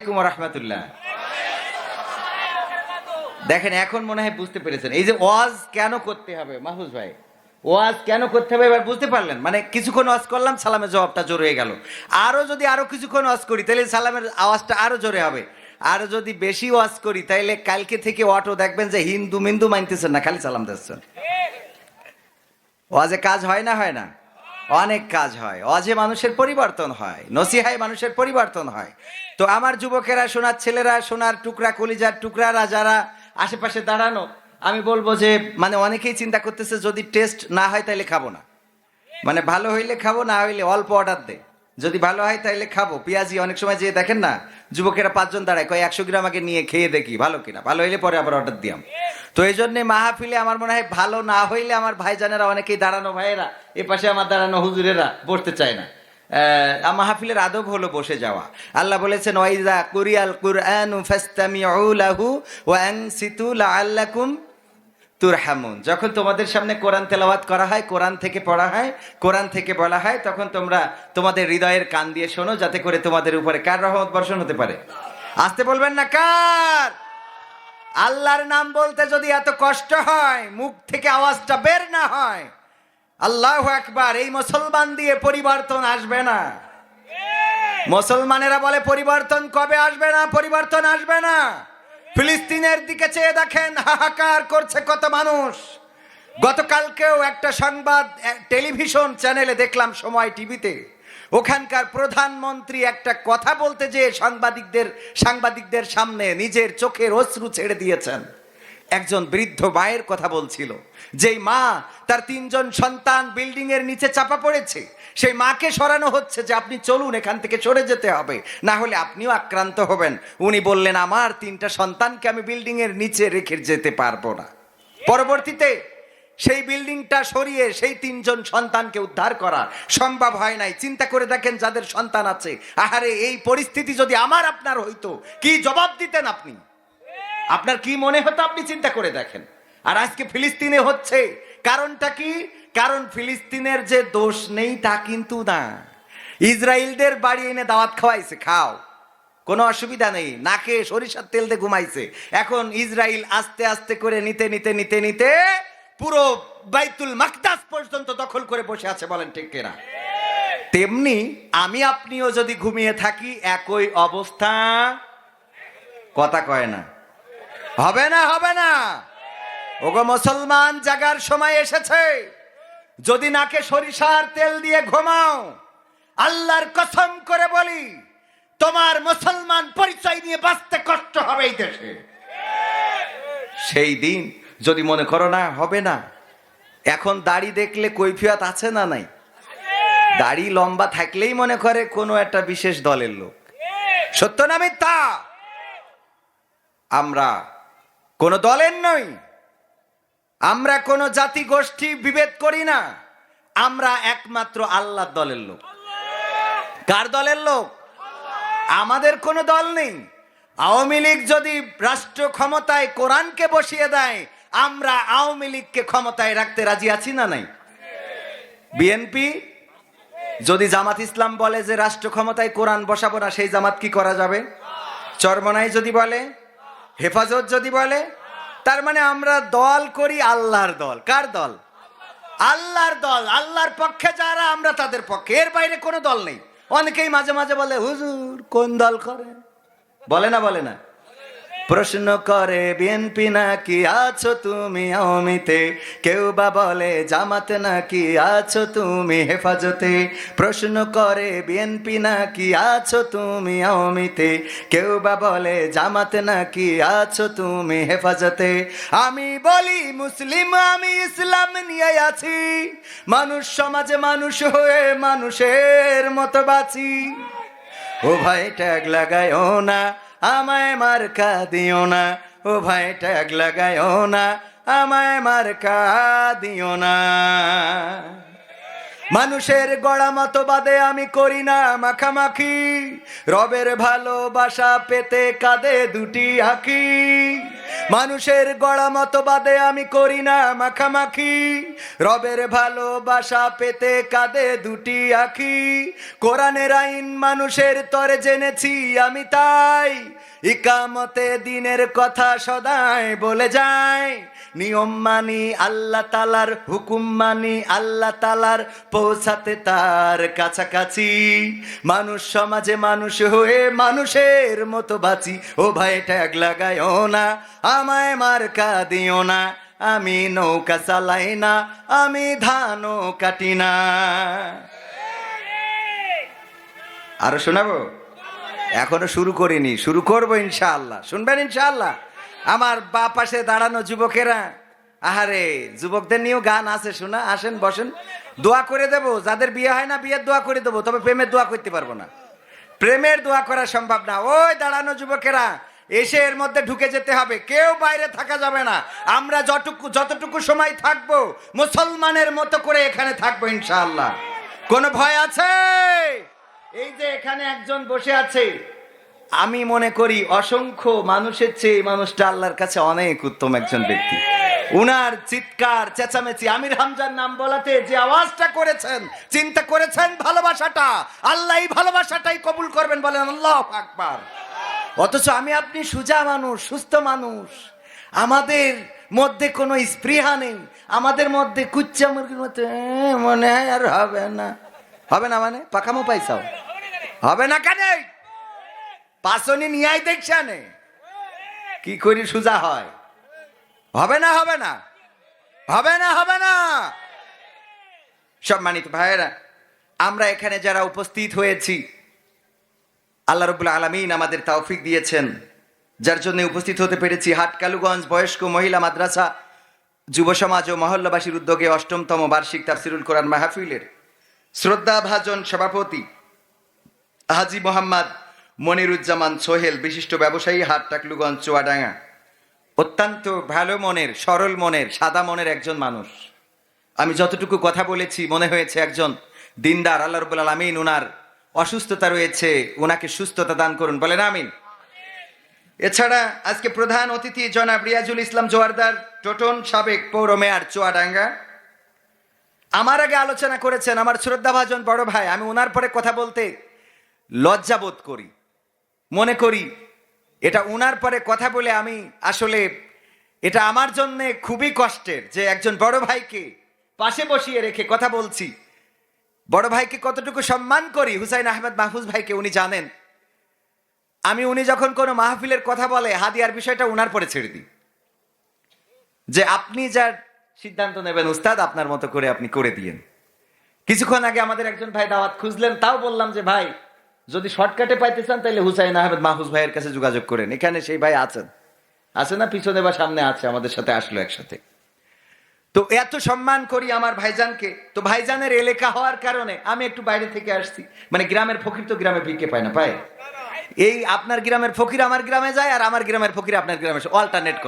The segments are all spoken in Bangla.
আলাইকুম ওয়া রাহমাতুল্লাহ। দেখেন এখন মনে হয় বুঝতে পেরেছেন এই যে ওয়াজ কেন করতে হবে। মাহফুজ ভাই, ওয়াজ কেন করতে হবে এবার বুঝতে পারলেন? মানে কিছুক্ষণ ওয়াজ করলাম, সালামের জবাবটা জোরে হয়ে গেল। যদি আরো কিছুক্ষণ ওয়াজ করি তাহলে সালামের আওয়াজটা আরো জোরে হবে। আর যদি বেশি ওয়াজ করি তাহলে কালকে থেকে অটো দেখবেন যে হিন্দু মিন্দু মানতেছেন না, খালি সালাম দিচ্ছেন। ওয়াজে কাজ হয় না? হয় না? অনেক কাজ হয়। ওয়াজে মানুষের পরিবর্তন হয়, নসিহায় মানুষের পরিবর্তন হয়। তো আমার যুবকেরা, সোনার ছেলেরা, সোনার টুকরা, কলিজার টুকরারা যারা আশেপাশে দাঁড়ানো, আমি বলবো যে মানে অনেকেই চিন্তা করতেছে যদি টেস্ট না হয় তাহলে খাবো না। মানে ভালো হইলে খাবো, না হইলে অল্প অর্ডার দে। যদি ভালো হয় তাহলে খাবো। পেঁয়াজি অনেক সময় যে দেখেন না, যুবকেরা 5 জন দাঁড়ায়, কয় 100 গ্রাম আগে নিয়ে খেয়ে দেখি ভালো কিনা, ভালো হইলে পরে আবার অর্ডার দিয়াম। তো এই জন্যে মাহফিলে আমার মনে হয় ভালো না হইলে আমার ভাইজানেরা অনেকেই দাঁড়ানো ভাইয়েরা, এ পাশে আমার দাঁড়ানো হুজুরেরা বসতে চায় না। মাহফিলের আদব হলো বসে যাওয়া। আল্লাহ বলেছেন ওয়াইজা কুরিয়াল কুরআনু ফাসতামিউ লাহু ওয়া আনসিতু লাআল্লাকুম তুরহামুন। যখন তোমাদের সামনে কোরআন তেলাওয়াত করা হয়, কোরআন থেকে পড়া হয়, কোরআন থেকে বলা হয়, তখন তোমরা তোমাদের হৃদয়ের কান দিয়ে শোনো, যাতে করে তোমাদের উপরে কার রহমত বর্ষণ হতে পারে। আসতে বলবেন না কার? আল্লাহর নাম বলতে যদি এত কষ্ট হয়, মুখ থেকে আওয়াজটা বের না হয়, আল্লাহু আকবার, এই মুসলমান দিয়ে পরিবর্তন আসবে না। মুসলমানেরা বলে পরিবর্তন কবে আসবে না? পরিবর্তন আসবে না। ফিলিস্তিনের দিকে চেয়ে দেখেন, হাহাকার করছে কত মানুষ। গতকালকেও একটা সংবাদ টেলিভিশন চ্যানেলে দেখলাম, সময় টিভিতে, ওখানকার প্রধানমন্ত্রী একটা কথা বলতে যে সাংবাদিকদের সামনে নিজের চোখের অশ্রু ছেড়ে দিয়েছেন। একজন বৃদ্ধ মায়ের কথা বলছিল, যেই মা তার 3 জন সন্তান বিল্ডিং এর নিচে চাপা পড়েছে, সেই মাকে সরানো হচ্ছে যে আপনি চলুন, এখান থেকে সরে যেতে হবে, না হলে আপনিও আক্রান্ত হবেন। উনি বললেন আমার 3টা সন্তানকে আমি বিল্ডিং এর নিচে রেখে যেতে পারবো না। পরবর্তীতে সেই বিল্ডিংটা সরিয়ে সেই 3 জন সন্তানকে উদ্ধার করা সম্ভব হয় নাই। চিন্তা করে দেখেন যাদের সন্তান আছে, আহারে এই পরিস্থিতি যদি আমার আপনার হইতো, কি জবাব দিতেন আপনি? আপনার কি মনে হতো? আপনি চিন্তা করে দেখেন। আর আজকে ফিলিস্তিনে হচ্ছে, কারণটা কি? কারণ ফিলিস্তিনের যে দোষ নেই তা কিন্তু না, ইসরায়েলদের বাড়ি এনে দাওয়াত খাওয়াইছে, খাও, কোনো অসুবিধা নেই, নাকে সরিষার তেল দিয়ে ঘুমাইছে। এখন ইসরায়েল আস্তে আস্তে করে নিতে নিতে নিতে নিতে পুরো বাইতুল মাকদাস পর্যন্ত দখল করে বসে আছে। বলেন ঠিক কিনা? তেমনি আমি আপনিও যদি ঘুমিয়ে থাকি, একই অবস্থা। কথা কয় না? হবে না? হবে না? ওগো মুসলমান, জাগার সময় এসেছে। যদি নাকে সরিষার তেল দিয়ে ঘুমাও, আল্লাহর কসম করে বলি, তোমার মুসলমান পরিচয় নিয়ে বাঁচতে কষ্ট হবে এই দেশে। সেই দিন যদি মনে করো না হবে না, এখন দাড়ি দেখলে কৈফিয়ত আছে না নাই? দাড়ি লম্বা থাকলেই মনে করে কোনো একটা বিশেষ দলের লোক। সত্য না মিথ্যা? আমরা কোন দলের নই, আমরা কোন জাতি গোষ্ঠী বিভেদ করি না, আমরা একমাত্র আল্লাহর দলের লোক। কার দলের লোক? আমাদের কোনো দল নেই। আওয়ামী লীগ যদি রাষ্ট্র ক্ষমতায় কোরআনকে বসিয়ে দেয়, আমরা আওয়ামী লীগকে ক্ষমতায় রাখতে রাজি আছি না নাই? বিএনপি যদি জামাত ইসলাম বলে যে রাষ্ট্র ক্ষমতায় কোরআন বসাবো না, সেই জামাত কি করা যাবে? চরমনাই যদি বলে, হেফাজত যদি বলে, তার মানে আমরা দল করি আল্লাহর দল। কার দল? আল্লাহর দল। আল্লাহর পক্ষে যারা, আমরা তাদের পক্ষে, এর বাইরে কোনো দল নেই। অনেকেই মাঝে মাঝে বলে হুজুর কোন দল করে, বলে না? বলে না? প্রশ্ন করে বিএনপি নাকি আছো তুমি আওয়ামীতে, কেউ বা বলে জামাতে নাকি আছো তুমি হেফাজতে। প্রশ্ন করে বিএনপি নাকি আছো তুমি আওয়ামীতে, কেউ বা বলে জামাতে নাকি আছো তুমি হেফাজতে। আমি বলি মুসলিম, আমি ইসলাম নিয়ে আছি, মানুষ সমাজে মানুষ হয়ে মানুষের মতো বাঁচি। ও ভাই ট্যাগ লাগায়ও না, আমায় মার্কা দিও না, ও ভাই ট্যাগ লাগায়ও না, আমায় মার্কা দিও না। মানুষের গড়া মতবাদে আমি করি না মাখামাখি, রবের ভালোবাসা পেতে কাঁধে দুটি আঁখি। মানুষের গড়া মতবাদে আমি করি না মাখামাখি, রবের ভালোবাসা পেতে কাঁদে দুটি আখি। কোরআনের আইন মানুষের তরে জেনেছি আমি তাই, ইকামতে দিনের কথা সদাই বলে যায়। নিয়ম মানি আল্লাহ তালার, হুকুম মানি আল্লাহ তালার, পৌঁছাতে তার কাছাকাছি। মানুষ সমাজে মানুষ হয়ে মানুষের মতো বাঁচি। ও ভাই ট্যাগ লাগাইও না, আমায় মার্কা দিও না, আমি নৌকা চালাই না, আমি ধানও কাটি না। আরো শোনাবো? এখনো শুরু করিনি, শুরু করবো ইনশাআল্লাহ। শুনবেন ইনশাআল্লাহ? আমার বা পাশে দাঁড়ানো যুবকেরা, আহারে যুবকদের নিয়েও গান আছে, শোনা, আসেন বসেন, দোয়া করে দেব। যাদের বিয়ে হয় না বিয়ের দোয়া করে দেবো, তবে প্রেমের দোয়া করতে পারবো না। প্রেমের দোয়া করা সম্ভব না। ওই দাঁড়ানো যুবকেরা এসে এর মধ্যে ঢুকে যেতে হবে, কেউ বাইরে থাকা যাবে না। আমরা যতটুকু সময় থাকবো মুসলমানের মতো করে এখানে থাকবো ইনশাআল্লাহ। কোনো ভয় আছে? এই যে এখানে একজন বসে আছে, আমি মনে করি অসংখ্য মানুষের চেয়ে এই মানুষটা আল্লাহর কাছে অনেক উত্তম একজন ব্যক্তি। উনার চিৎকার চেঁচামেচি, আমির হামজার নাম বলাতে যে আওয়াজটা করেছেন, চিন্তা করেছেন ভালোবাসাটা, আল্লাহ এই ভালোবাসাটাই কবুল করবেন, বলেন আল্লাহু আকবার। অথচ আমি আপনি সুজা মানুষ, সুস্থ মানুষ, আমাদের মধ্যে কোনো স্পৃহা নেই, আমাদের মধ্যে কুচ্চা মুরগির মতো মনে হয় আর হবে না। হবে না মানে পাকামো পাইছাও হবে না কেন? পাশনি নিয়াই দেখছেন কি করি সুজা হয়? হবে না, হবে না, হবে না, হবে না। সম্মানিত ভাইয়েরা, আমরা এখানে যারা উপস্থিত হয়েছি, আল্লাহ রাব্বুল আলামিন আমাদের তৌফিক দিয়েছেন, যার জন্য উপস্থিত হতে পেরেছি হাটকালুগঞ্জ বয়স্ক মহিলা মাদ্রাসা যুব সমাজ ও মহল্লাবাসীর উদ্যোগে ৮ম বার্ষিক তাফসিরুল কোরআন মাহফিলের শ্রদ্ধাভাজন সভাপতি হাজী মোহাম্মদ মনিরুজ্জামান সোহেল, বিশিষ্ট ব্যবসায়ী, হাটকালুগঞ্জ চুয়াডাঙ্গা। অত্যন্ত ভালো মনের, সরল মনের, সাদা মনের একজন মানুষ। আমি যতটুকু কথা বলেছি মনে হয়েছে একজন দিনদার। আল্লাহ রাব্বুল আলামিন উনার অসুস্থতা রয়েছে, উনাকে সুস্থতা দান করুন, বলেন আমিন। এছাড়া আজকে প্রধান অতিথি জনাব রিয়াজুল ইসলাম জোয়ারদার, টোটন, সাবেক পৌর মেয়র চুয়াডাঙ্গা। আমার আগে আলোচনা করেছেন আমার শ্রদ্ধাভাজন বড় ভাই। আমি ওনার পরে কথা বলতে লজ্জা বোধ করি, মনে করি এটা ওনার পরে কথা বলে আমি আসলে এটা আমার জন্য খুবই কষ্টের যে একজন বড় ভাইকে পাশে বসিয়ে রেখে কথা বলছি। বড় ভাইকে কতটুকু সম্মান করি, হুসাইন আহমেদ মাহফুজ ভাইকে, উনি জানেন। আমি উনি যখন কোনো মাহফিলের কথা বলে হাদিয়ার বিষয়টা উনার পরে ছেড়ে দিই, যে আপনি যার সিদ্ধান্ত নেবেন উস্তাদ, আপনার মতো করে আপনি করে দিয়েন। কিছুক্ষণ আগে আমাদের একজন ভাই দাওয়াত খুঁজলেন, তাও বললাম যে ভাই যদি শর্টকাটে পাইতে চান তাহলে হুসাইন আহমেদ মাহফুজ ভাইয়ের কাছে যোগাযোগ করেন। এখানে সেই ভাই আছেন, আছে না পিছনে বা সামনে আছে, আমাদের সাথে আসলো একসাথে। তো এত সম্মান করি আমার ভাইজানকে। তো ভাইজানের এলাকা হওয়ার কারণে আমি একটু বাইরে থেকে আসছি, মানে গ্রামের ফকির তো গ্রামে ভিক্ষে পায় না, পায়। এই আপনার গ্রামের ফকির আমার গ্রামে যায়, আর আমার গ্রামের ফকির আপনার গ্রামে অল্টারনেট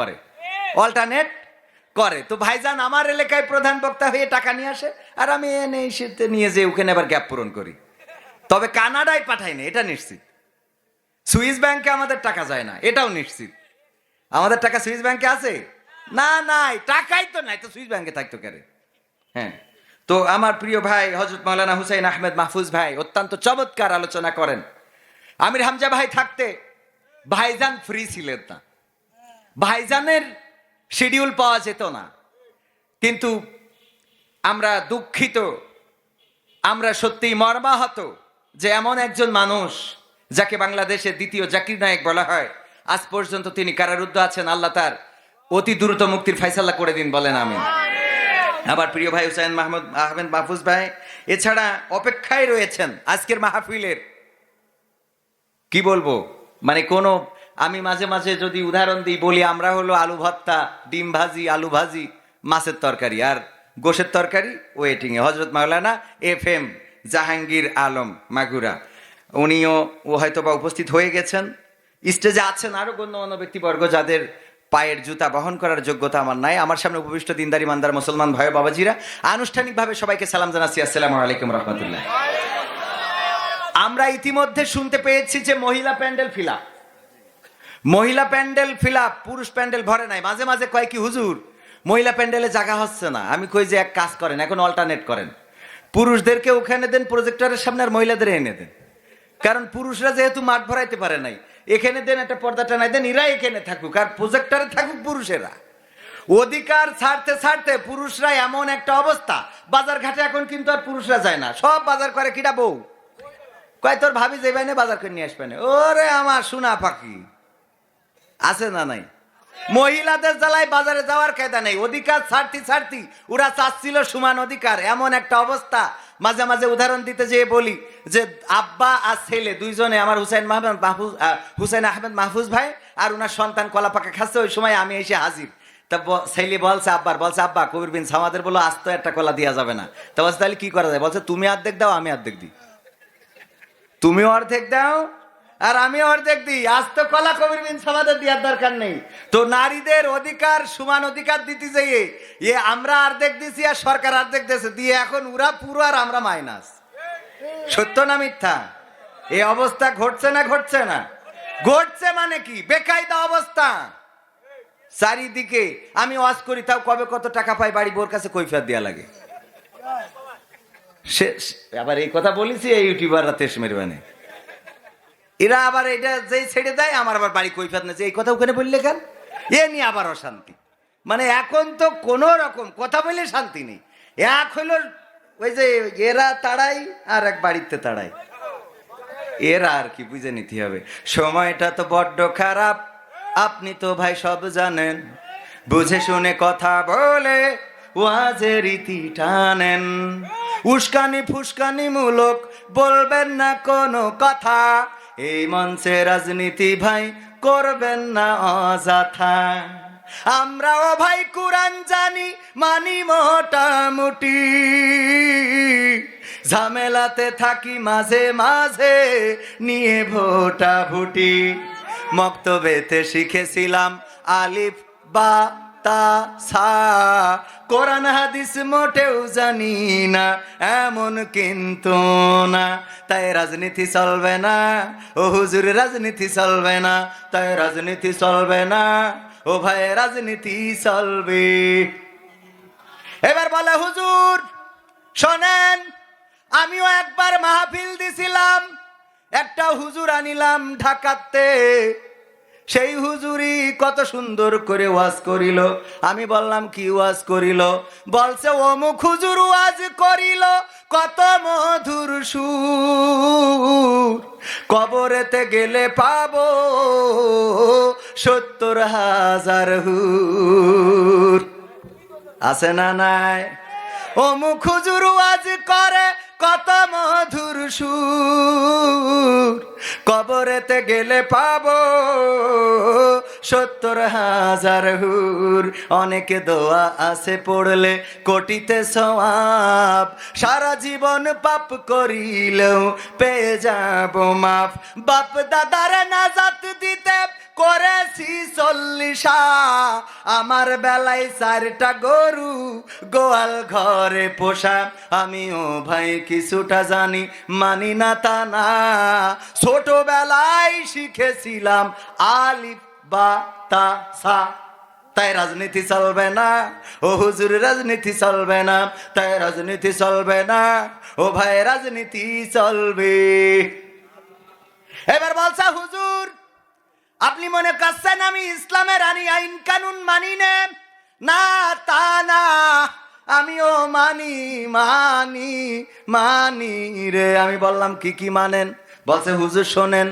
করে। তো ভাইজান আমার এলাকায় প্রধান বক্তা হয়ে টাকা নিয়ে আসে, আর আমি এনে সেতে নিয়ে যে ওখানে আবার গ্যাপ পূরণ করি। তবে কানাডায় পাঠাইনি, এটা নিশ্চিত। সুইস ব্যাংকে আমাদের টাকা যায় না, এটাও নিশ্চিত। আমাদের টাকা সুইস ব্যাংকে আছে না? নাই, টাকাই তো নাই, তো সুইস ব্যাংকে থাকতো কেন? হ্যাঁ। তো আমার প্রিয় ভাই হযরত মাওলানা হুসাইন আহমেদ মাহফুজ ভাই অত্যন্ত চমৎকার আলোচনা করেন। আমির হামজা ভাই থাকতে ভাইজান ফ্রি ছিলেন না, ভাইজানের শিডিউল পাওয়া যেত না। কিন্তু আমরা দুঃখিত, আমরা সত্যিই মর্মাহত যে এমন একজন মানুষ যাকে বাংলাদেশের দ্বিতীয় জাকির নায়েক বলা হয়, আজ পর্যন্ত তিনি কারারুদ্ধ আছেন। আল্লাহ তার অতি দ্রুত মুক্তির ফয়সালা করে দিন, বলেন আমিন। আবার প্রিয় ভাই হুসাইন আহমেদ মাহফুজ ভাই এছাড়া অপেক্ষায় রয়েছেন আজকের মাহফিলের, কি বলবো, মানে কোনো, আমি মাঝে মাঝে যদি উদাহরণ দিই বলি, আমরা হলো আলু ভর্তা, ডিম ভাজি, আলু ভাজি, মাছের তরকারি আর গোশের তরকারি ওয়েটিং এ। হযরত মাওলানা FM জাহাঙ্গীর আলম মাগুরা, উনিও হয়তো বা উপস্থিত হয়ে গেছেন। স্টেজে আছেন আরো গণ্যমান্য ব্যক্তিবর্গ যাদের পায়ের জুতা বহন করার যোগ্যতা আমার নাই। আমার সামনে উপবিষ্ট দিনদারি মানদার মুসলমান ভাই বাবাজিরা, আনুষ্ঠানিকভাবে সবাইকে সালাম জানাচ্ছি, আসসালামু আলাইকুম রহমতুল্লাহ। আমরা ইতিমধ্যে শুনতে পেয়েছি যে মহিলা প্যান্ডেল ফিল আপ, মহিলা প্যান্ডেল ফিল আপ, পুরুষ প্যান্ডেল ভরে নাই। মাঝে মাঝে কয় কি হুজুর মহিলা প্যান্ডেলে জায়গা হচ্ছে না। আমি কই যে এক কাজ করেন, এখন অল্টারনেট করেন, পুরুষদেরকে ওখানে দেন প্রজেক্টরের সামনে, আর মহিলাদের এনে দেন। কারণ পুরুষরা যেহেতু মাঠ ভরাইতে পারে নাই, এখানে দেন একটা পর্দা টানাই দেন, এরা এখানে থাকুক, আর প্রজেক্টরে থাকুক পুরুষেরা। অধিকার ছাড়তে ছাড়তে পুরুষরা এমন একটা অবস্থা, বাজার ঘাটে এখন কিন্তু আর পুরুষরা যায় না, সব বাজার করে কিটা বউ। কয় তোর ভাবি যাইবে না বাজার করে নিয়ে আসবে না। ওরে আমার সোনা পাখি, আছে না নাই? মহিলাদের জ্বালায় বাজারে যাওয়ার কায়দা নেই। অধিকার ছাড়তি ছাড়তি ওরা চাচ্ছিল সমান অধিকার, এমন একটা অবস্থা। মাঝে মাঝে উদাহরণ দিতে যেয়ে বলি যে আব্বা আর ছেলে দুইজনে, আমার হুসাইন আহমেদ মাহফুজ ভাই আর ওনার সন্তান কলা পাকা খাচ্ছে, ওই সময় আমি এসে হাজির। তা ছেলে বলছে আব্বা কবির বিন সামাদের বলো আস্ত একটা কলা দেওয়া যাবে না। তা বলছে তাহলে কি করা যায়? বলছে তুমি অর্ধেক দাও, আমি অর্ধেক দিই। তুমি অর্ধেক দাও আর আমি অর্ধেক দিই, আজ তো কলা কবির বিন সামাদের দেওয়ার দরকার নেই। তো নারীদের অধিকার, সমান অধিকার দিতে যাইয়ে আমরা অর্ধেক দিছি আর সরকার অর্ধেক দিয়েছে, দিয়ে এখন ওরা পুরো আর আমরা মাইনাস। সত্য না মিথ্যা? এই অবস্থা ঘটছে না ঘটছে না? ঘটছে মানে কি? বেকায়দা অবস্থা চারিদিকে। আমি ওয়াজ করি, তাও কবে কত টাকা পাই বাড়ি বোর কাছে কৈফিয়ত দেয়া লাগে। আবার এই কথা বলেছি এই ইউটিউবাররা তেস মেরবানে, এরা আবার এটা যেই ছেড়ে দেয় আমার আবার বাড়ি কৈফিয়ত না, এই কথা ওখানে বললে কেন? এ নিয়ে আবার অশান্তি। মানে এখন তো কোন রকম কথা বলে শান্তি নেই। এক হইল ওই যে এরা তাড়াই আর এক বাড়িতে তাড়াই, এরা আর কি বুঝে নিতে হবে। সময়টা তো বড্ড খারাপ, আপনি তো ভাই সব জানেন, বুঝে শুনে কথা বলে ওয়াজের রীতি টানেন। উস্কানি ফুসকানি মূলক বলবেন না কোনো কথা, এই মঞ্চে রাজনীতি ভাই করবেন না অযথা। আমরাও ভাই কুরআন জানি, মানি মোটামুটি, ঝামেলাতে থাকি মাঝে মাঝে নিয়ে ভোটাভুটি। মক্তবেতে শিখেছিলাম আলিফ বা তা সা, কোরআন হাদিস মোটেও জানি না এমন কিন্তু না, তাই রাজনীতি চলবে না। ও হুজুর রাজনীতি চলবে না, তাই রাজনীতি চলবে না। ও ভাই রাজনীতি চলবে। এবার বলে হুজুর শোনেন, আমিও একবার মাহফিল দিছিলাম, একটা হুজুর আনিলাম ঢাকাতে, সেই হুজুরি কত সুন্দর করে ওয়াজ করিল। আমি বললাম কি ওয়াজ করিল? বলছে অমুক হুজুর ওয়াজ করিল, কত মধুর সুর, কবরেতে গেলে পাবো ৭০,০০০ হুর। আছে না নাই? অমুক হুজুর ওয়াজ করে কত মধুর সুর, কবরেতে গেলে পাবো ৭০,০০০ হুর। অনেকে দোয়া আছে পড়লে কোটিতে সওয়াব, সারা জীবন পাপ করিলেও পেয়ে যাব মাফ। বাপ দাদার নাজাত দিতে করেছি ৪০, আমার বেলায় ৪টা গরু গোয়াল ঘরে পোষা। আমিও ভাই কিছুটা জানি, মানি না তা না, ছোটবেলায় শিখেছিলাম আলিফ বা তা সা, তাই রাজনীতি চলবে না। ও হুজুর রাজনীতি চলবে না, তাই রাজনীতি চলবে না। ও ভাই রাজনীতি চলবে। এবার বলছে হুজুর আপনি মনে করছেন আমি ইসলামের আইন কানুন মানি না? তা না, আমিও মানি মানি মানি রে। আমি বললাম কি কি মানেন? বলছে হুজুর শোনেন,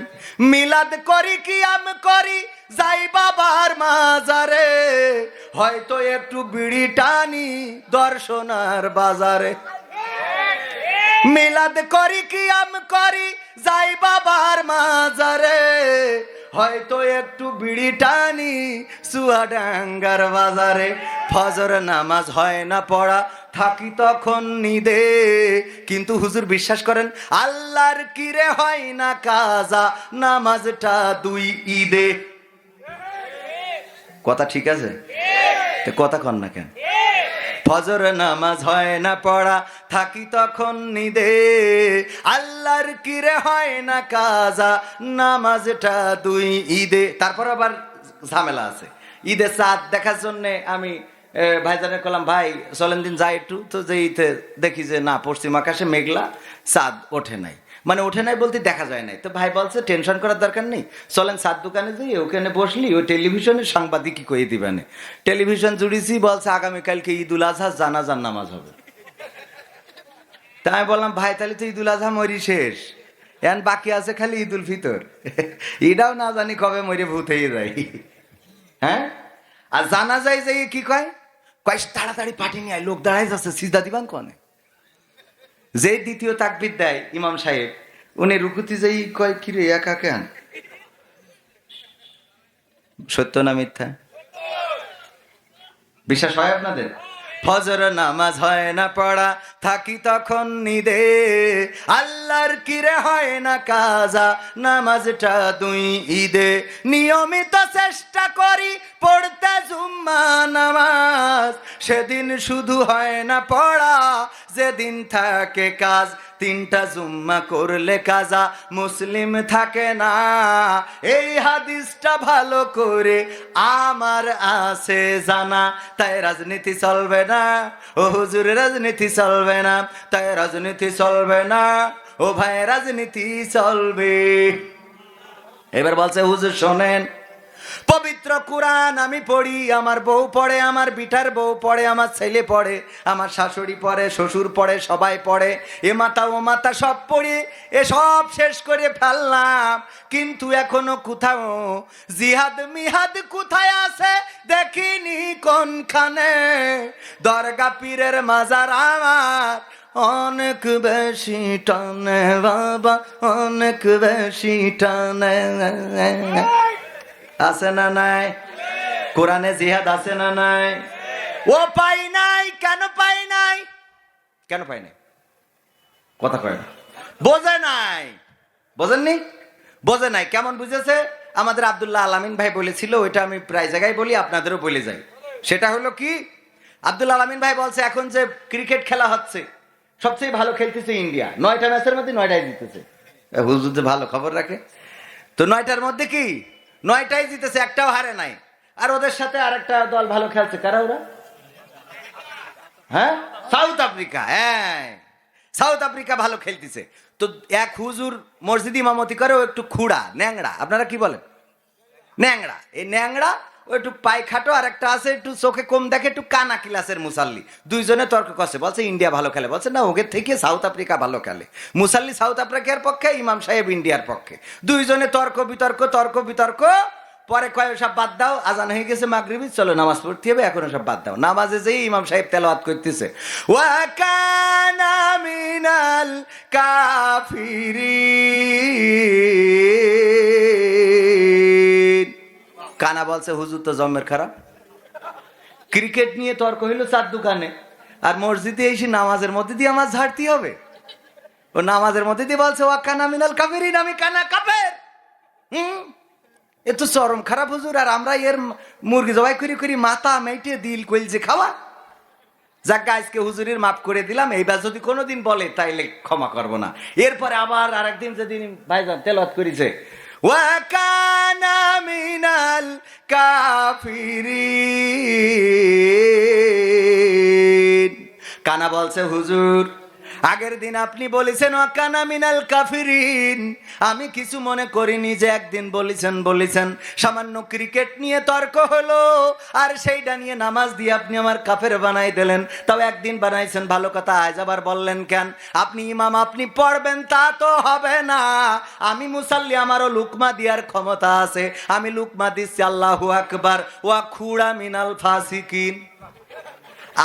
মিলাদ করি কিয়াম করি যাই বাবার মাজারে, হয়তো একটু বিড়ি টানি দর্শনার বাজারে। মিলাদ করি কিয়াম করি যাই বাবার মাজারে, হয়তো একটু বিড়ি টানি চুয়াডাঙ্গার বাজারে। ফজর নামাজ হয় না পড়া, থাকি তখন নিদে, কিন্তু হুজুর বিশ্বাস করেন আল্লাহর কিরে হয় না কাজা, নামাজটা 2 ঈদে। কথা ঠিক আছে? কথা কন না কেন? ফজর নামাজ হয় না পড়া, থাকি তখন নিদে, আল্লাহর কিরে হয় না কাজা, নামাজটা দুই ঈদে। তারপর আবার ঝামেলা আছে, ঈদে চাঁদ দেখার জন্য আমি ভাইজানের কলাম, ভাই চলেন দিন যাই একটু, তো যে ঈদে দেখি যে না, পশ্চিম আকাশে মেঘলা, চাঁদ ওঠে নাই, মানে ওঠে নাই বলতে দেখা যায় নাই। তো ভাই বলছে টেনশন করার দরকার নেই, চলেন চাঁদ দোকানে যাই, ওখানে বসলি ওই টেলিভিশনের সাংবাদিকই কয়ে দিবেন। টেলিভিশন জুড়েছি, বলছে আগামীকালকে ঈদুল আজহা জানাজার নামাজ হবে। তাই আমি বললাম ভাই তাহলে তো ঈদুল আজহা মরি শেষ, এখন বাকি আছে খালি ঈদুল ফিতর, এটাও না জানি কবে মরে ভূত হয়ে যায়। হ্যাঁ, আর জানা যায় যে কি কয়, কয় তাড়াতাড়ি পাঠিয়ে নিয়ে লোক দাঁড়াই যাচ্ছে সিজদা দিবান কনে। যে দ্বিতীয় তাকবীর দেয় ইমাম সাহেব, উনি রুকুতি যেই কয় কিরে একা কেন, সত্য না মিথ্যা? বিশ্বাস হয় আপনাদের? ফজর নামাজ হয় না পড়া, থাকি তখন নিদে, আল্লাহর কিরে হয় না কাজা, নামাজটা দুই ঈদে, নিয়মিত চেষ্টা করি পড়তে জুম্মা নামাজ, সেদিন শুধু হয় না পড়া, যেদিন থাকে কাজ, তিনটা জুম্মা করলে কাজা, মুসলিম থাকে না। এই হাদিসটা ভালো করে আমার আছে জানা, তাই রাজনীতি চলবে না, ও হুজুর রাজনীতি চলবে না, তাই রাজনীতি চলবে না, ও ভাই রাজনীতি চলবে। এবার বলছে হুজুর শোনেন, পবিত্র কোরআন আমি পড়ি, আমার বউ পড়ে, আমার বিটার বউ পড়ে, আমার ছেলে পড়ে, আমার শাশুড়ি পড়ে, শ্বশুর পড়ে, সবাই পড়ে, এ মাতা ও মাতা সব পড়ি, এ সব শেষ করে ফেললাম, কিন্তু এখনো কোথাও জিহাদ মিহাদ কোথায় আছে দেখিনি কোনখানে, দরগা পীরের মাজার আমার অনেক বেশি টানে বাবা, অনেক বেশি টানে। আছে না নাই? কোরআনে জিহাদ আছে না নাই? ও পাই নাই, কেন পাই নাই? কেন পাই নাই? কথা কয় না, বোঝে নাই। বোঝেননি? বোঝে নাই। কেমন বুঝেছে? আমাদের আব্দুল্লাহ আলামিন ভাই বলেছিল, ওইটা আমি প্রায় জায়গায় বলি, আপনাদেরও বলে যাই। সেটা হলো কি, আব্দুল্লাহ আলামিন ভাই বলছে এখন যে ক্রিকেট খেলা হচ্ছে, সবচেয়ে ভালো খেলতেছে ইন্ডিয়া, 9টা ম্যাচের মধ্যে 9টাই জিতেছে। হুজুর যে ভালো খবর রাখে, তো 9টার মধ্যে কি 9টাই জিতেছে, একটাও হারে নাই। আর ওদের সাথে আরেকটা দল ভালো খেলছে, কারা ওরা? হ্যাঁ, সাউথ আফ্রিকা। হ্যাঁ, সাউথ আফ্রিকা ভালো খেলতেছে। তো এক হুজুর মসজিদ ইমামতি করে, ও একটু খুড়া ন্যাংড়া, আপনারা কি বলেন? ন্যাংড়া। এই ন্যাংড়া ও একটু পায়ে খাটো, আর একটা আছে একটু চোখে কম দেখে, একটু কানা কিলাসের মুসাল্লি। দুইজনে তর্ক করছে, বলছে ইন্ডিয়া ভালো খেলে, বলছে না ওকে থেকে সাউথ আফ্রিকা ভালো খেলে। মুসাল্লি সাউথ আফ্রিকার পক্ষে, ইমাম সাহেব ইন্ডিয়ার পক্ষে। দুইজনে তর্ক বিতর্ক, তর্ক বিতর্ক, পরে কয় সব বাদ দাও, আজান হয়ে গেছে মাগরিবি, চলো নামাজ পড়তে হবে, এখন সব বাদ দাও। নামাজে যেই ইমাম সাহেব তেলাওয়াত করতেছে, ওয়া কানা মিনাল কাফিরিন। কানা বলছে হুজুর তো জমের খারাপ, ক্রিকেট নিয়ে তর্ক হইলো চার দোকানে, আর মসজিদে এসে নামাজের মধ্যে দিয়ে আমার ঝাড়তি হবে। ও নামাজের মধ্যে দিয়ে বলছে ওয়া কানা মিনাল কাফিরিন, আমি কানা কাফের। এ তো চরম খারাপ হুজুর। আর আমরা এর মুরগি জবাই করি করি মাথা মেটে দিল কইলছে খাওয়া। যাক আজকে হুজুরের মাফ করে দিলাম, এইবার যদি কোনোদিন বলে তাইলে ক্ষমা করব না। এরপরে আবার আরেকদিন যেদিন ভাইজান তেলাওয়াত করেছে, ওয়া কানা মিনাল কাফিরিন। কানা বলছে হুজুর আগের দিন আপনি বলেছেন ওয়া কানা মিনাল কাফিরিন, আমি কিছু মনে করিনি যে একদিন বলেছেন। সামান্য ক্রিকেট নিয়ে তর্ক হলো, আর সেইটা নিয়ে নামাজ দিয়ে আপনি আমার কাফের বানাই দিলেন। তাও একদিন বানাইছেন ভালো কথা, আজ আবার বললেন কেন? আপনি ইমাম, আপনি পড়বেন তা তো হবে না। আমি মুসাল্লি, আমারও লুকমা দেওয়ার ক্ষমতা আছে, আমি লুকমা দিচ্ছি। আল্লাহু আকবার। ওয়া খুড়া মিনাল ফাসিকিন।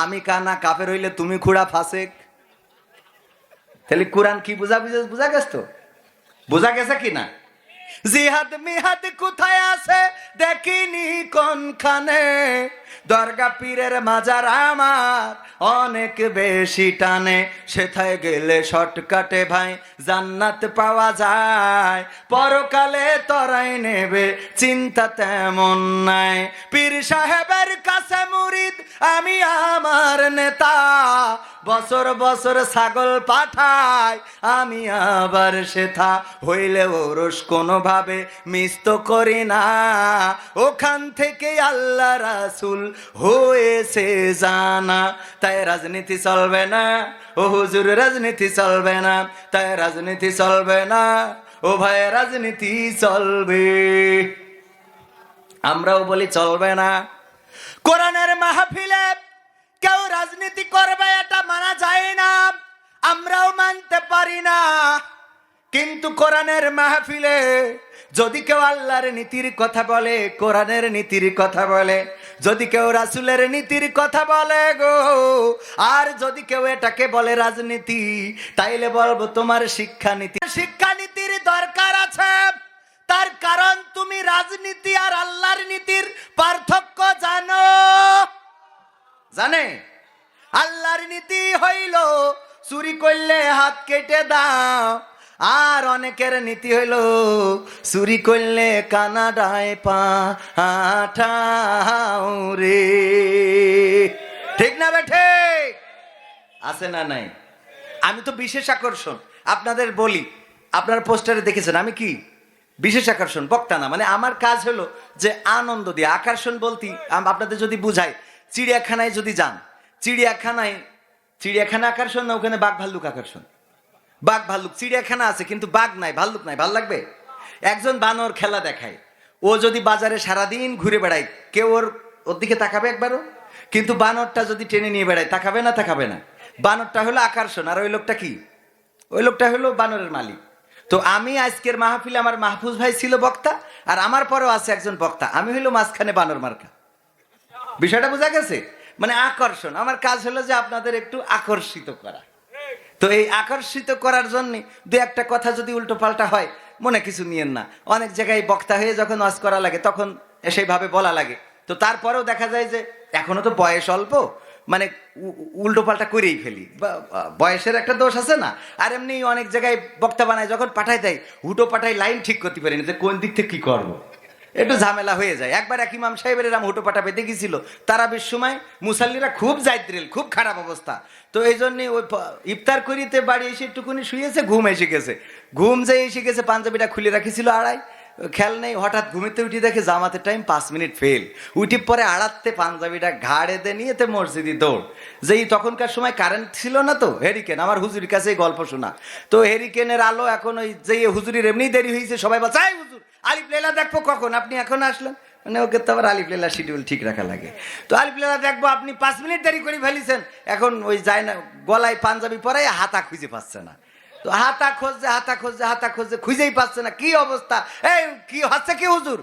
আমি কানা কাফের হইলে তুমি খুড়া ফাসেক। তাহলে কোরআন কি বুঝা গেছে? তো বোঝা গেছে কিনা? জিহাদ মিহাদ কোথায় আছে দেখিনি কোনখানে, দরগা পীরের মাজার আমার অনেক বেশি টানে, সেথায় গেলে শর্টকাটে ভাই জান্নাত পাওয়া যায়, পরকালে তরাই নেবে চিন্তা তেমন নাই। পীর সাহেবের কাছে মুরিদ আমি আমার নেতা, বছর বছর ছাগল পাঠায়, আমি আবার সেথা হইলে ওরস কোনোভাবে মিস তো করি না। ওখান থেকে আল্লাহ রাসূল হয়েছে জানা, তাই রাজনীতি চলবে না ও হুজুর, রাজনীতি চলবে না, তাই রাজনীতি চলবে না ও ভাই, রাজনীতি চলবে। আমরাও বলি চলবে না। কোরআনের মাহফিলে কেউ রাজনীতি করবে এটা মানা যায় না, আমরাও মানতে পারি না। কিন্তু কোরআনের মাহফিলে যদি কেউ আল্লাহর নীতির কথা বলে, কোরআনের নীতির কথা বলে, যদি কেউ রাসূলের নীতির কথা বলে গো, আর যদি কেউ এটাকে বলে রাজনীতি, তাইলে বলবো তোমার শিক্ষানীতির দরকার আছে। তার কারণ তুমি রাজনীতি আর আল্লাহর নীতির পার্থক্য জানো। জানে আল্লাহর নীতি হইল চুরি করলে হাত কেটে দাও, আর অনেকের নীতি হইল চুরি করলে কানাডায় পাঠাও রে। ঠিক না বেঠে? আছে না নাই? আমি তো বিশেষ আকর্ষণ আপনাদের বলি, আপনারা পোস্টারে দেখেছেন আমি কি বিশেষ আকর্ষণ, বক্তা না। মানে আমার কাজ হলো যে আনন্দ দিয়ে, আকর্ষণ বলতে আপনাদের যদি বুঝাই, চিড়িয়াখানায় যদি যান, চিড়িয়াখানা আকর্ষণ না, ওখানে বাঘ ভাল্লুক আকর্ষণ। বাঘ ভাল্লুক, চিড়িয়াখানা আছে কিন্তু বাঘ নাই, ভাল্লুক নাই, ভাল লাগবে? একজন বানর খেলা দেখায়, ও যদি বাজারে সারাদিন ঘুরে বেড়ায়, কেউ ওর দিকে তাকাবে একবারও? কিন্তু বানরটা যদি টেনে নিয়ে বেড়ায়, তাকাবে না? তাকাবে না। বানরটা হলো আকর্ষণ, আর ওই লোকটা কি? ওই লোকটা হলো বানরের মালিক। তো আমি আজকের মাহফিলে, আমার মাহফুজ ভাই ছিল বক্তা, আর আমার পরেও আছে একজন বক্তা, আমি হইলো মাঝখানে বানর মার্কা। বিষয়টা বোঝা গেছে? মানে আকর্ষণ, আমার কাজ হলো যে আপনাদের একটু আকর্ষিত করা। তো এই আকর্ষিত করার জন্য দু একটা কথা যদি উল্টো পাল্টা হয়, মনে কিছু নিয়েন না। অনেক জায়গায় বক্তা হয়ে যখন ওয়াজ করা লাগে তখন সেইভাবে বলা লাগে। তো তারপরেও দেখা যায় যে এখনো তো বয়স অল্প, মানে উল্টো পাল্টা করেই ফেলি, বয়সের একটা দোষ আছে না। আর এমনি অনেক জায়গায় বক্তা বানায়, যখন পাঠাই দেয় হুটো পাঠাই, লাইন ঠিক করতে পারি না যে কোন দিক থেকে কি করবো, একটু ঝামেলা হয়ে যায়। একবার এক ইমাম সাহেবের এরম হুটো পাটা পেতে গেছিল, তারাবির সময় মুসাল্লিরা খুব যাইদ্রিল, খুব খারাপ অবস্থা। তো এই জন্যে ওই ইফতার করিতে বাড়ি এসে একটুকুনি শুয়েছে, ঘুম এসে গেছে। ঘুম যে এসে গেছে, পাঞ্জাবিটা খুলে রাখিছিল আড়াই, খেয়াল নেই, হঠাৎ ঘুমিতে উঠি দেখে জামাতের টাইম 5 মিনিট ফেল। উঠি পরে আড়াতে পাঞ্জাবিটা ঘাড়ে দিয়ে নিয়ে মসজিদে দৌড়। যেই তখনকার সময় কারেন্ট ছিল না, তো হেরিকেন, আমার হুজুরির কাছে গল্প শোনা। তো হেরিকেনের আলো এখন ওই যে হুজুরির এমনি দেরি হয়েছে, সবাই বলছে এই হুজুর আলিফ লেলা দেখবো কখন, আপনি এখন আসলেন? মানে ওকে তো আবার আলিফ লেলা শিডিউল ঠিক রাখা লাগে। তো আলিফ লেলা দেখবো, আপনি 5 মিনিট দেরি করে ফেলিছেন। এখন ওই যায় না, গলায় পাঞ্জাবি পরাই হাতা খুঁজে পাচ্ছে না। তো হাতা খুঁজছে, খুঁজেই পাচ্ছে না। কি অবস্থা, এই কি হচ্ছে কি হুজুর?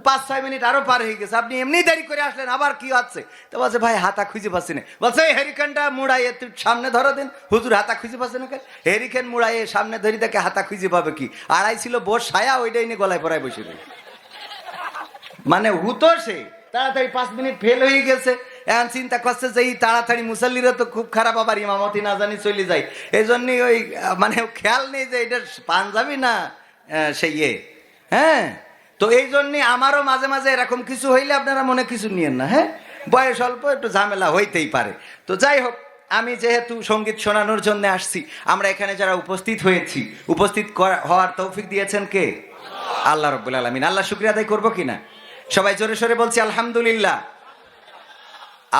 5-6 মিনিট আরো পার হয়ে গেছে, আপনি এমনি দেরি করে আসলেন, আবার কি হচ্ছে? তো বলছে ভাই হাতা খুঁজে পাচ্ছি না। বলছে এই হেরিকেনটা মুড়াইয়ে তুই সামনে ধরো দিন। হুজুর হাতা খুঁজে পাচ্ছে না কেন? হেরিকেন মুড়াইয়ে সামনে ধরি দেখে হাতা খুঁজে পাবে কি? আড়াই ছিল বোর ছায়া, ওইটাই নিয়ে গলায় পরায় বসে রই। মানে হুতো সে তাড়াতাড়ি 5 মিনিট ফেল হয়ে গেছে। এখন চিন্তা করছে যে এই তাড়াতাড়ি মুসাল্লিরা তো খুব খারাপ, আবার ইমামতি না জানি চলে যায়। এই জন্যই ওই মানে খেয়াল নেই যে এটা পাঞ্জাবি না সেই হ্যাঁ। তো এই জন্যে আমারও মাঝে মাঝে এরকম কিছু হইলে আপনারা মনে কিছু নিয়েন না। হ্যাঁ, বয়স অল্প, একটু ঝামেলা হইতেই পারে। তো যাই হোক, আমি যেহেতু সঙ্গীত শোনানোর জন্য আসছি, আমরা এখানে যারা উপস্থিত হয়েছি, উপস্থিত হওয়ার তৌফিক দিয়েছেন কে? আল্লাহ রাব্বুল আলামিন। আল্লাহ শুকরিয়া আদায় করবো কিনা? সবাই জোরে সোরে বলছি আলহামদুলিল্লাহ।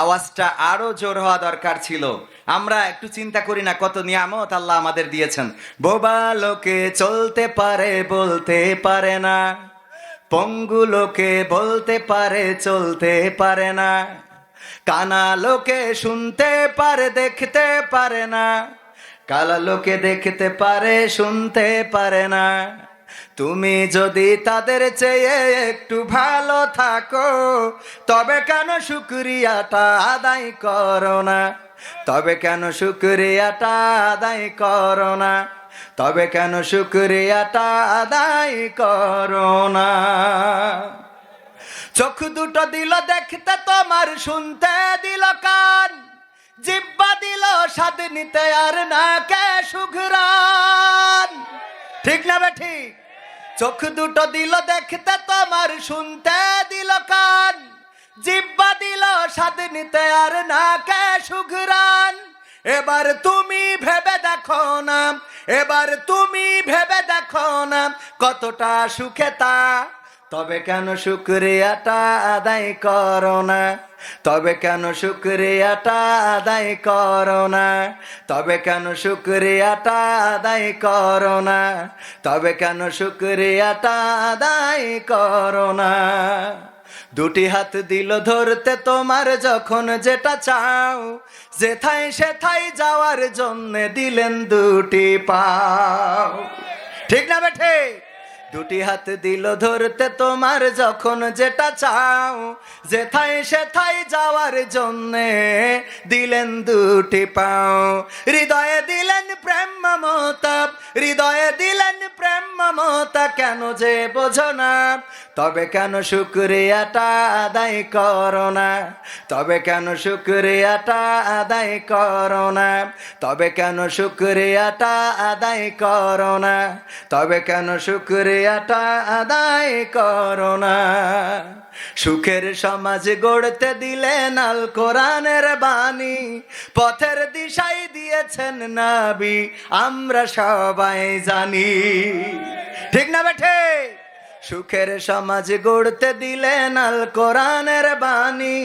আওয়াজটা আরো জোর হওয়া দরকার ছিল। আমরা একটু চিন্তা করি না কত নিয়ামত আল্লাহ আমাদের দিয়েছেন। বোবা লোকে চলতে পারে, বলতে পারে না। পঙ্গু লোকে বলতে পারে, চলতে পারে না। কানা লোকে শুনতে পারে, দেখতে পারে না। কালা লোকে দেখতে পারে, শুনতে পারে না। তুমি যদি তাদের চেয়ে একটু ভালো থাকো, তবে কেন শুকরিয়াটা আদায় করো না? তবে কেন শুকরিয়াটা আদায় করো না? তবে কেন শুকরিয়াটা আদায় করো না? চোখ দুটো দিল দেখতে তোমার, শুনতে দিল কান, জিহ্বা দিল স্বাদ নিতে, আর নাকে সুঘ্রাণ। ঠিক না বে ঠিক? চোখ দুটো দিল দেখতে তোমার, শুনতে দিল কান, জিহ্বা দিল স্বাদ নিতে, আর নাকে সুঘ্রাণ। এবার তুমি ভেবে দেখো না, এবার তুমি ভেবে দেখো না কতটা সুখে তা। তবে কেন শুকরিয়াটা আদায় করো না, তবে কেন শুকরিয়াটা আদায় করো না, তবে কেন শুকরিয়াটা আদায় করো না, তবে কেন শুকরিয়াটা আদায় করো না। দুটি হাত দিল ধরতে তোমার যখন যেটা চাও, যেথায় সেথায় যাওয়ার জন্য দিলেন দুটি পাও। ঠিক না বেঠে? দুটি হাত দিল ধরতে তোমার যখন যেটা চাও, যেথায় সেথায় যাওয়ার জন্যে দিলেন দুটি পাও। হৃদয়ে দিলেন প্রেম মমতা, হৃদয়ে দিলেন প্রেম মমতা, কেন যে বোঝো না। তবে কেন শুকরিয়াটা আদায় করো না, তবে কেন শুকরিয়াটা আদায় করো না, তবে কেন শুকরিয়াটা আদায় করো না, তবে কেন শুকরিয়াটা আদায় করো না। সুখের সমাজ গড়তে দিলেন আল কোরআনের বাণী, পথের দিশাই দিয়েছেন নবী, আমরা সবাই জানি। ঠিক না বেঠে? সুখের সমাজ গড়তে দিলেন আল কোরআনের বাণী,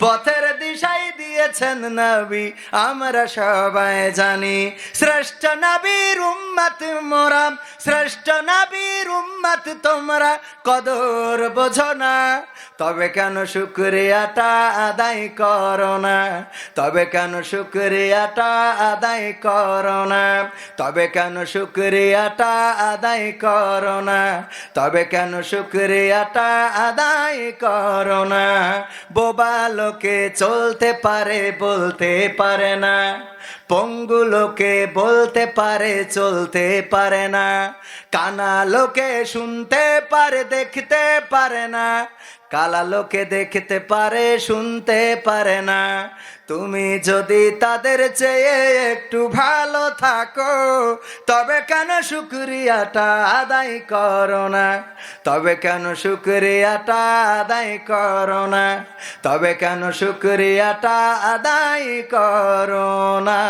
পথের দিশাই দিয়েছেন নবী, আমরা সবাই জানি। শ্রেষ্ঠ নবীর উম্মত মোরা, শ্রেষ্ঠ নবীর উম্মত তোমরা, কদর বোঝো না। তবে কেন শুকরিয়াটা আদায় করো না, তবে কেন শুকরিয়াটা আদায় করো না, তবে কেন শুকরিয়াটা আদায় করো না, তবে কেন শুকরিয়াটা আদায় করো না। বোবা লোকে চলতে পারে বলতে পারে না, পঙ্গু লোকে বলতে পারে চলতে পারে না, কানা লোকে শুনতে পারে দেখতে পারে না, কালা লোকে দেখতে পারে শুনতে পারে না। তুমি যদি তাদের চেয়ে একটু ভালো থাকো, তবে কেন শুকরিয়াটা আদায় করো না, তবে কেন শুকরিয়াটা আদায় করো না, তবে কেন শুকরিয়াটা আদায় করো না।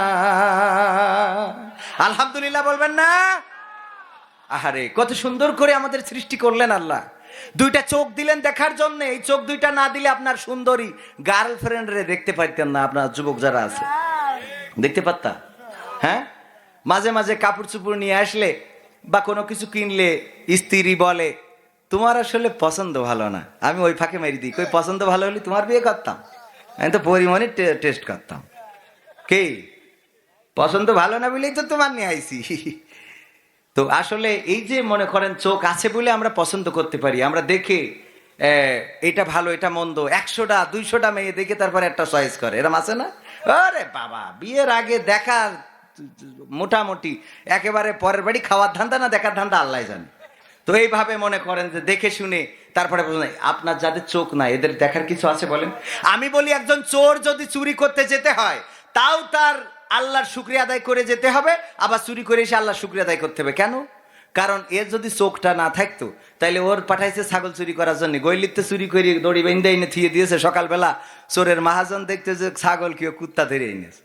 আলহামদুলিল্লাহ বলবেন না? আহারে, কত সুন্দর করে আমাদের সৃষ্টি করলেন আল্লাহ। দুইটা চোখ দিলেন দেখার জন্য, এই চোখ দুইটা না দিলে আপনার সুন্দরী গার্লফ্রেন্ড রে দেখতে পাইতেন না। আপনার যুবক যারা আছে দেখতে পারতা? হ্যাঁ, মাঝে মাঝে কাপড় চুপড় নিয়ে আসলে বা কোনো কিছু কিনলে স্ত্রী বলে তোমার আসলে পছন্দ ভালো না, আমি ওই ফাঁকে মেরি দিই, কই পছন্দ ভালো হলে তোমার বিয়ে করতাম, আমি তো পরিমাণে টেস্ট করতাম। কে পছন্দ ভালো না বলেই তো তোমার নিয়ে আইছি। তো আসলে এই যে মনে করেন চোখ আছে বলে আমরা পছন্দ করতে পারি, আমরা দেখে এটা ভালো এটা মন্দ 100টা 200টা মেয়ে দেখে তারপরে একটা চয়েস করে, এরম আছে না? আরে বাবা, বিয়ের আগে দেখার মোটামুটি একেবারে পরের বাড়ি খাওয়ার ধান্দা না দেখার ধান্দা আল্লাহ জানে। তো এইভাবে মনে করেন যে দেখে শুনে তারপরে বলেন আপনার যাদের চোখ নাই এদের দেখার কিছু আছে বলেন? আমি বলি একজন চোর যদি চুরি করতে যেতে হয় তাও তার আল্লাহর শুকরিয়া আদায় করে যেতে হবে, আবার চুরি করে এসে আল্লাহর শুকরিয়া আদায় করতে হবে। কেন? কারণ এর যদি চোখটা না থাকতো তাইলে ওর পাঠাইছে ছাগল চুরি করার জন্য, গইলিতে চুরি করে দড়ি বেঁধে এনে থিয়ে দিয়েছে, সকালবেলা চোরের মাহাজন দেখতে যে ছাগল কেউ কুত্তা ধরে এনেছে,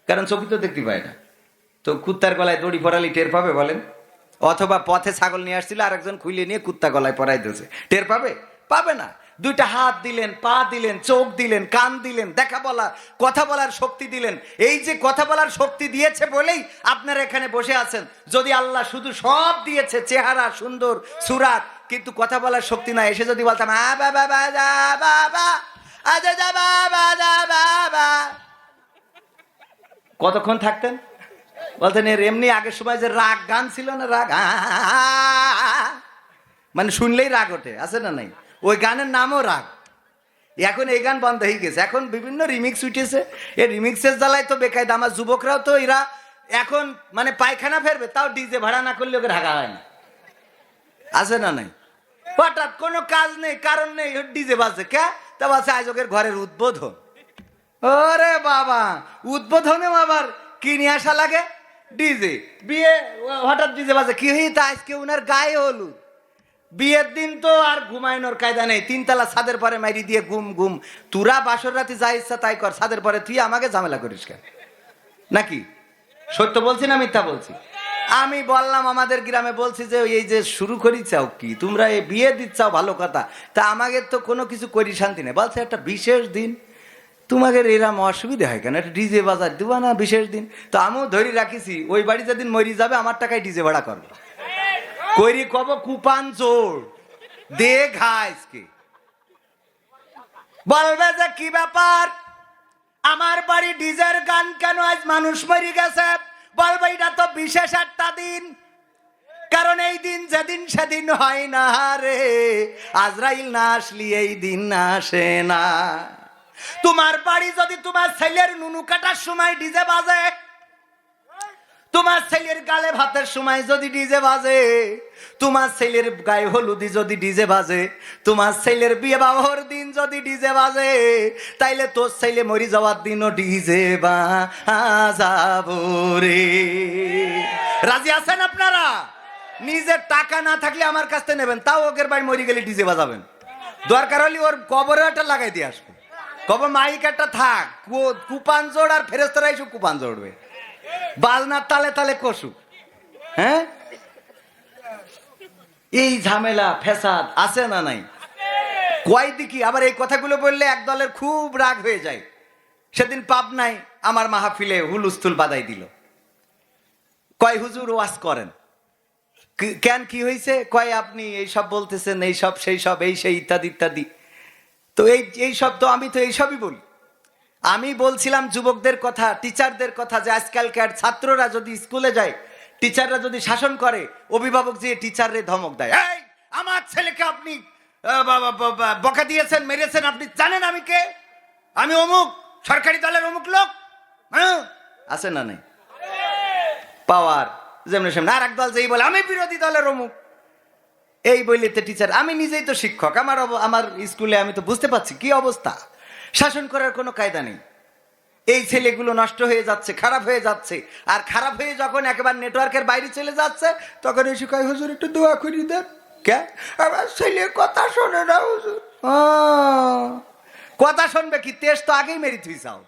কারণ চোখই তো দেখতে পায় না। তো কুত্তার গলায় দড়ি পরালি টের পাবে বলেন? অথবা পথে ছাগল নিয়ে আসছিল আর একজন খুলে নিয়ে কুত্তা গলায় পরাই দিয়েছে, টের পাবে? পাবে না। দুইটা হাত দিলেন, পা দিলেন, চোখ দিলেন, কান দিলেন, দেখা বলা কথা বলার শক্তি দিলেন। এই যে কথা বলার শক্তি দিয়েছে বলেই আপনারা এখানে বসে আছেন। যদি আল্লাহ শুধু সব দিয়েছে, চেহারা সুন্দর, সুরাত, কিন্তু কথা বলার শক্তি না, এসে যদি বলতাম কতক্ষণ থাকতেন? বলতেন এর এমনি আগের সময় যে রাগ গান ছিল না, রাগ মানে শুনলেই রাগ ওঠে, আছে না নাই? ওই গানের নামও রাগ। এখন এই গান বন্ধ হয়ে গেছে, এখন বিভিন্ন রিমিক্স উঠেছে। এই রিমিক্সের জ্বালায় তো বেকায়দা। আমার যুবকরাও তো এরা এখন মানে পায়খানা ফেরবে তাও ডিজে ভাড়া না করলে ওকে ঢাকা হয় না, আছে না নাই? হঠাৎ কোনো কাজ নেই, কারণ নেই, ডিজে বাজছে কে? তা বলছে আয়োজকের ঘরের উদ্বোধন। ওরে বাবা, উদ্বোধনেও আবার কি নিয়ে আসা লাগে? ডিজে। বিয়ে হঠাৎ ডিজে বাজে, কি হই তা আজকে উনার গায়ে হলুদ। বিয়ের দিন তো আর ঘুমাইনোর কায়দা নেই, 3 তলা ছাদের পরে মাইরি দিয়ে ঘুম ঘুম। তোরা বাসর রাতে যা ইচ্ছা তাই কর, ছাদের পরে তুই আমাকে ঝামেলা করিস কেন? নাকি? সত্য বলছি না মিথ্যা বলছি? আমি বললাম আমাদের গ্রামে, বলছি যে এই যে শুরু করি চাও কি তোমরা, এই বিয়ে দিচ্ছাও ভালো কথা, তা আমাকে তো কোনো কিছু করি শান্তি নেই। বলছে একটা বিশেষ দিন, তোমাদের এরম অসুবিধা হয় কেন, একটা ডিজে বাজার দিবা না বিশেষ দিন? তো আমিও ধরে রাখিছি ওই বাড়ি যেদিন মরি যাবে আমার টাকায় ডিজে ভাড়া করবো। কইরি কব কুপান চোর দে ঘাইসকে, বলবে যে কি ব্যাপার আমার বাড়ি ডিজের গান কেন, আজ মানুষ মরি গেছে। বলবে এটা তো বিশেষ একটা দিন, কারণ এই দিন যেদিন সেদিন হয় না রে, আজরাইল না আসলি এই দিন আসে না। তোমার বাড়ি যদি তোমার ছেলের নুনু কাটার সময় ডিজে বাজে, তোমার ছেলের গালে ভাতের সময় যদি ডিজে বাজে, তোমার ছেলের গায়ে হলুদি যদি ডিজে বাজে, তোমার ছেলের বিয়ে বাবর দিন যদি ডিজে বাজে, তাইলে তোর ছেলে মরি যাওয়ার দিনও ডিজে বাজাবো রে। রাজি আছেন আপনারা? নিজের টাকা না থাকলে আমার কাছ থেকে নেবেন, তাও ওকের বাড়ি মরি গেলে ডিজে বাজাবেন। দরকার হলে ওর কবরে একটা লাগাই দিয়ে আসবো, কবর মাইক একটা থাক, কুপান জোড় আর ফেরেস্তারা এসব কুপান জোড়বে, বাজনার তালে তালে কসু। হ্যাঁ, এই ঝামেলা ফেসাদ আছে না নাই? কয় দিকি আবার এই কথাগুলো বললে এক দলের খুব রাগ হয়ে যায়। সেদিন পাবনায় আমার মাহফিলে হুলুস্থুল বাদাই দিল, কয় হুজুর ওয়াজ করেন কেন, কি হয়েছে? কয় আপনি এইসব বলতেছেন, এইসব সেই সব এই সেই ইত্যাদি ইত্যাদি। তো এই সব তো আমি তো এইসবই বলি। আমি বলছিলাম যুবকদের কথা, টিচারদের কথা, যে আজকালকার ছাত্ররা যদি স্কুলে যায়, টিচাররা যদি শাসন করে, অভিভাবক যে টিচাররে ধমক দেয়, এই আমার ছেলেকে আপনি বকা দিয়েছেন, মেরেছেন, আপনি জানেন আমি কে? আমি অমুক সরকারি দলের অমুক লোক। হ্যাঁ, আছে না নাই? পাওয়ার যেমন সেমন। আর এক দল যেই বলে আমি বিরোধী দলের অমুক, এই বললে টিচার। আমি নিজেই তো শিক্ষক, আমার স্কুলে আমি তো বুঝতে পারছি কি অবস্থা। শাসন করার কোনো কায়দা নেই। এই ছেলেগুলো নষ্ট হয়ে যাচ্ছে, খারাপ হয়ে যাচ্ছে, আর খারাপ হয়ে যখন একেবারে নেটওয়ার্কের বাইরে চলে যাচ্ছে, তখন এসে কয় হুজুর একটু দোয়া করি দেন। কে? আমার ছেলে কথা শোনে না হুজুর। কথা শুনবে কি? তেজ তো আগেই মেরে থুই চাও।